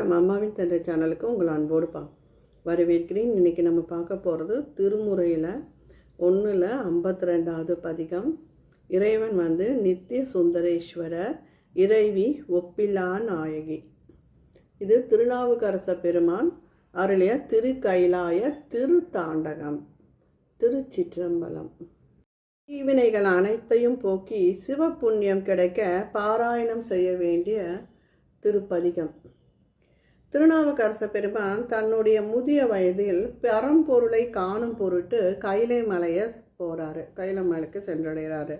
வணக்கம். அம்மாவின் தந்தை சேனலுக்கு உங்கள் அன்போடு வரவேற்கிறேன். இன்றைக்கி நம்ம பார்க்க போகிறது திருமுறையில் 1:52 பதிகம். இறைவன் நித்திய சுந்தரேஸ்வரர், இறைவி ஒப்பில்லா நாயகி. இது திருநாவுக்கரச பெருமான் அருளிய திருக்கைலாய திருத்தாண்டகம். திருச்சிற்றம்பலம். தீவினைகள் அனைத்தையும் போக்கி சிவபுண்ணியம் கிடைக்க பாராயணம் செய்ய வேண்டிய திருப்பதிகம். திருநாவுக்கரச பெருமான் தன்னுடைய முதிய வயதில் பரம்பொருளை காணும் பொருட்டு கைலை மலையை போகிறாரு. கைலை மலைக்கு சென்றடைகிறாரு.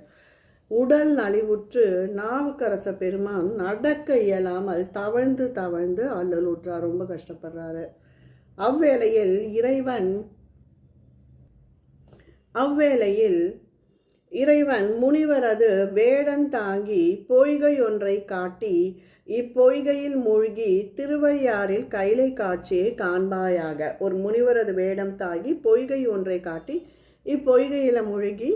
உடல் நலிவுற்று நாவுக்கரச பெருமான் நடக்க இயலாமல் தவழ்ந்து தவழ்ந்து அல்லலுற்றார். ரொம்ப கஷ்டப்படுறாரு. அவ்வேளையில் இறைவன் முனிவரது வேடன் தாங்கி பொய்கை ஒன்றை காட்டி, இப்பொய்கையில் மூழ்கி திருவையாறில் கைலை காட்சியை காண்பாயாக. ஒரு முனிவரது வேடம் தாங்கி பொய்கை ஒன்றை காட்டி இப்பொய்கையில் மூழ்கி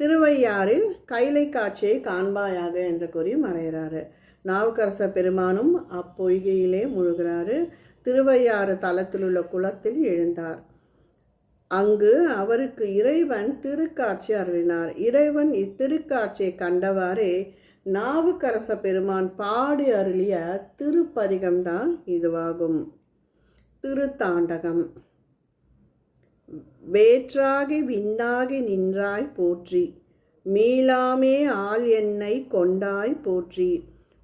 திருவையாறில் கைலை காட்சியை காண்பாயாக என்று கூறி மறைகிறாரு. நாவுக்கரச பெருமானும் அப்பொய்கையிலே முழுகிறாரு. திருவையாறு தலத்தில் உள்ள குளத்தில் எழுந்தார். அங்கு அவருக்கு இறைவன் திருக்காட்சி அருளினார். இறைவன் இத்திருக்காட்சியை கண்டவாறே நாவுக்கரச பெருமான் பாடி அருளிய திருப்பதிகம்தான் இதுவாகும். திருத்தாண்டகம். வேற்றாகி விண்ணாகி நின்றாய் போற்றி, மீளாமே ஆள் என்னை கொண்டாய் போற்றி,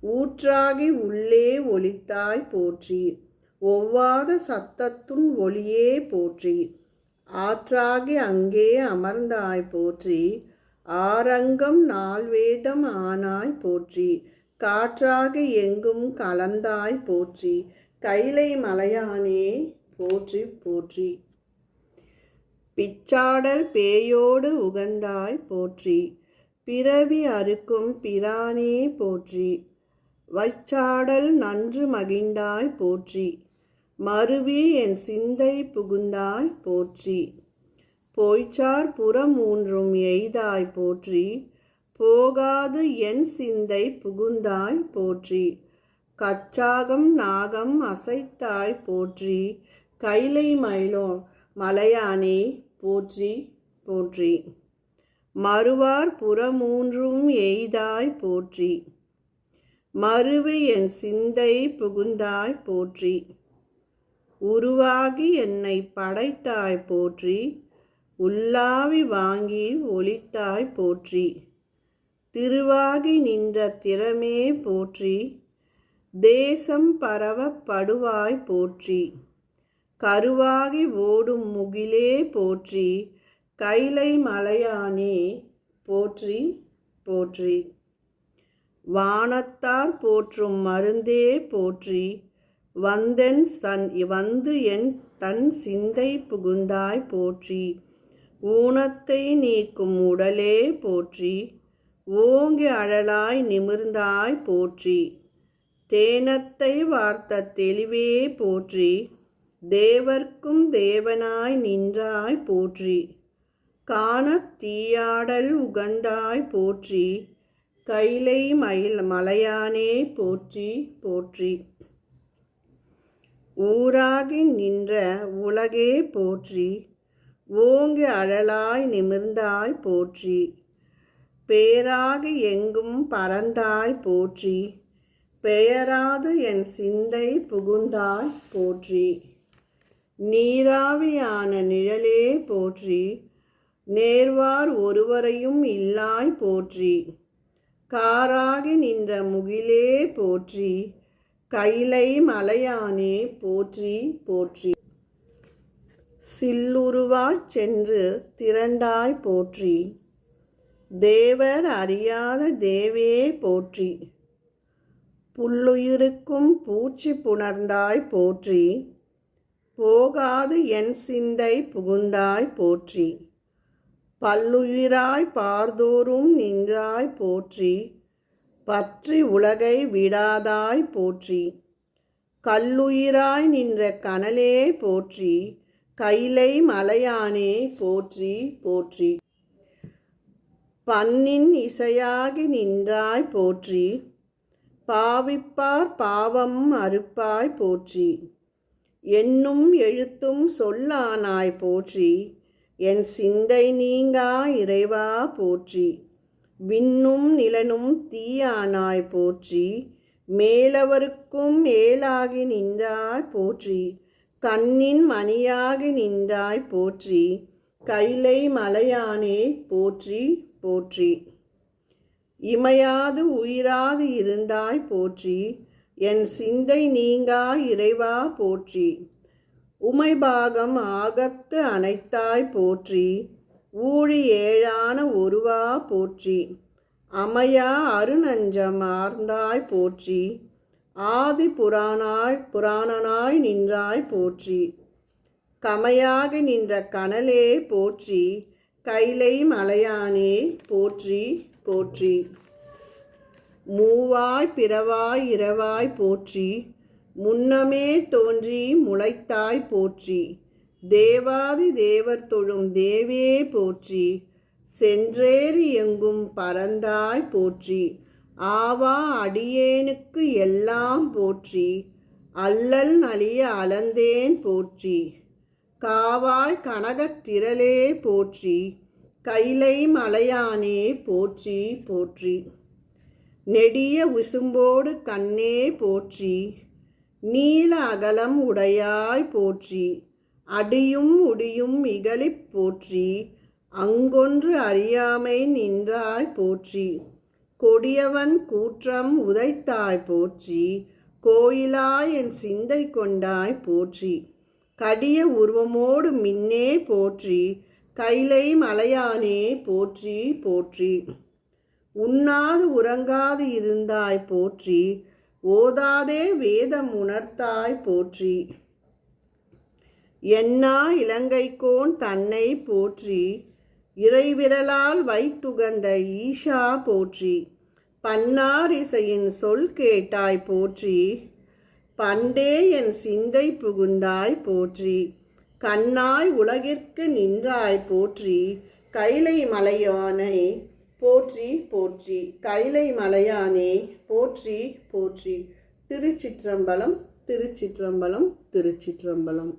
ஊற்றாகி உள்ளே ஒலித்தாய் போற்றி, ஒவ்வாத சத்தத்துன் ஒளியே போற்றி, ஆற்றாகி அங்கே அமர்ந்தாய் போற்றி, ஆரங்கம் நால்வேதம் ஆனாய் போற்றி, காற்றாகி எங்கும் கலந்தாய் போற்றி, கைலை மலையானே போற்றி போற்றி, பிச்சாடல் பேயோடு உகந்தாய் போற்றி, பிறவி அறுக்கும் பிரானே போற்றி, வைச்சாடல் நன்று மகிழ்ந்தாய் போற்றி, மருவி என் சிந்தை புகுந்தாய் போற்றி, போய்ச்சார் புறமூன்றும் எய்தாய் போற்றி, போகாது என் சிந்தை புகுந்தாய் போற்றி, கச்சாகம் நாகம் அசைத்தாய் போற்றி, கைலை மலையானே போற்றி போற்றி, மறுவார் புறமூன்றும் எய்தாய் போற்றி, மருவி என் சிந்தை புகுந்தாய் போற்றி, உருவாகி என்னை படைத்தாய் போற்றி, உள்ளாவி வாங்கி ஒளித்தாய் போற்றி, திருவாகி நின்ற திறமே போற்றி, தேசம் பரவப்படுவாய் போற்றி, கருவாகி ஓடும் முகிலே போற்றி, கைலை மலையானே போற்றி போற்றி, வானத்தார் போற்றும் மருந்தே போற்றி, வந்து என் தன் சிந்தை புகுந்தாய் போற்றி, ஊனத்தை நீக்கும் உடலே போற்றி, ஓங்கி அழலாய் நிமிர்ந்தாய் போற்றி, தேனத்தை வார்த்த தெளிவே போற்றி, தேவர்க்கும் தேவனாய் நின்றாய் போற்றி, காணத் தீயாடல் உகந்தாய் போற்றி, கைலை மலையானே போற்றி போற்றி, ஊராகி நின்ற உலகே போற்றி, ஓங்கி அழலாய் நிமிர்ந்தாய் போற்றி, பேராகி எங்கும் பறந்தாய் போற்றி, பெயராது என் சிந்தை புகுந்தாய் போற்றி, நீராவியான நிழலே போற்றி, நேர்வார் ஒருவரையும் இல்லாய் போற்றி, காராகி நின்ற முகிலே போற்றி, கைலை மலையானே போற்றி போற்றி, சில்லுருவாய் சென்று திரண்டாய் போற்றி, தேவர் அறியாத தேவே போற்றி, புல்லுயிருக்கும் பூச்சி புணர்ந்தாய் போற்றி, போகாது என் சிந்தை புகுந்தாய் போற்றி, பல்லுயிராய் பார்தோறும் நின்றாய் போற்றி, பற்றி உலகை விடாதாய் போற்றி, கல்லுயிராய் நின்ற கனலே போற்றி, கைலை மலையானே போற்றி போற்றி, பண்ணின் இசையாகி நின்றாய் போற்றி, பாவிப்பார் பாவம் அறுப்பாய் போற்றி. எண்ணும் எழுத்தும் சொல்லானாய் போற்றி. என் சிந்தை நீங்கா இறைவா போற்றி. விண்ணும் நிலனும் தீயானாய் போற்றி. மேலவருக்கும் ஏலாகி நின்றாய் போற்றி. கண்ணின் மணியாகி நின்றாய் போற்றி. கைலை மலையானே போற்றி போற்றி. இமையாது உயிராது இருந்தாய் போற்றி. என் சிந்தை நீங்கா இறைவா போற்றி. உமைபாகம் ஆகத்து அனைத்தாய் போற்றி. ஊழி ஏழான ஒருவா போற்றி. அமையா அருநஞ்சம் ஆர்ந்தாய் போற்றி. ஆதி புராணனாய் நின்றாய் போற்றி. கமையாக நின்ற கனலே போற்றி. கைலை மலையானே போற்றி போற்றி. மூவாய் பிறவாய் இரவாய் போற்றி. முன்னமே தோன்றி முளைத்தாய் போற்றி. தேவாதி தேவர் தொழும் தேவே போற்றி. சென்றேறி எங்கும் பறந்தாய் போற்றி. ஆவா அடியேனுக்கு எல்லாம் போற்றி. அல்லல் நலிய அளந்தேன் போற்றி. காவாய் கனகத் திரளே போற்றி. கைலை மலையானே போற்றி போற்றி. நெடிய விசும்போடு கண்ணே போற்றி. நீல அகலம் உடையாய் போற்றி. அடியும் உடியும் இகழிப் போற்றி. அங்கொன்று அறியாமை நின்றாய் போற்றி. கொடியவன் கூற்றம் உதைத்தாய் போற்றி. கோயிலாய் என் சிந்தை கொண்டாய் போற்றி. கடிய உருவமோடு மின்னே போற்றி. கைலை மலையானே போற்றி போற்றி. உண்ணாது உறங்காது இருந்தாய் போற்றி. ஓதாதே வேதம் உணர்த்தாய் போற்றி. என்னா இலங்கைக்கோன் தன்னை போற்றி. இறைவிரலால் வைத்துகந்த ஈஷா போற்றி. பன்னார் இசையின் சொல் கேட்டாய் போற்றி. பண்டே என் சிந்தை புகுந்தாய் போற்றி. கண்ணாய் உலகிற்கு நின்றாய் போற்றி. கைலை மலையானே போற்றி போற்றி. கைலை மலையானே போற்றி போற்றி. திருச்சிற்றம்பலம் திருச்சிற்றம்பலம் திருச்சிற்றம்பலம்.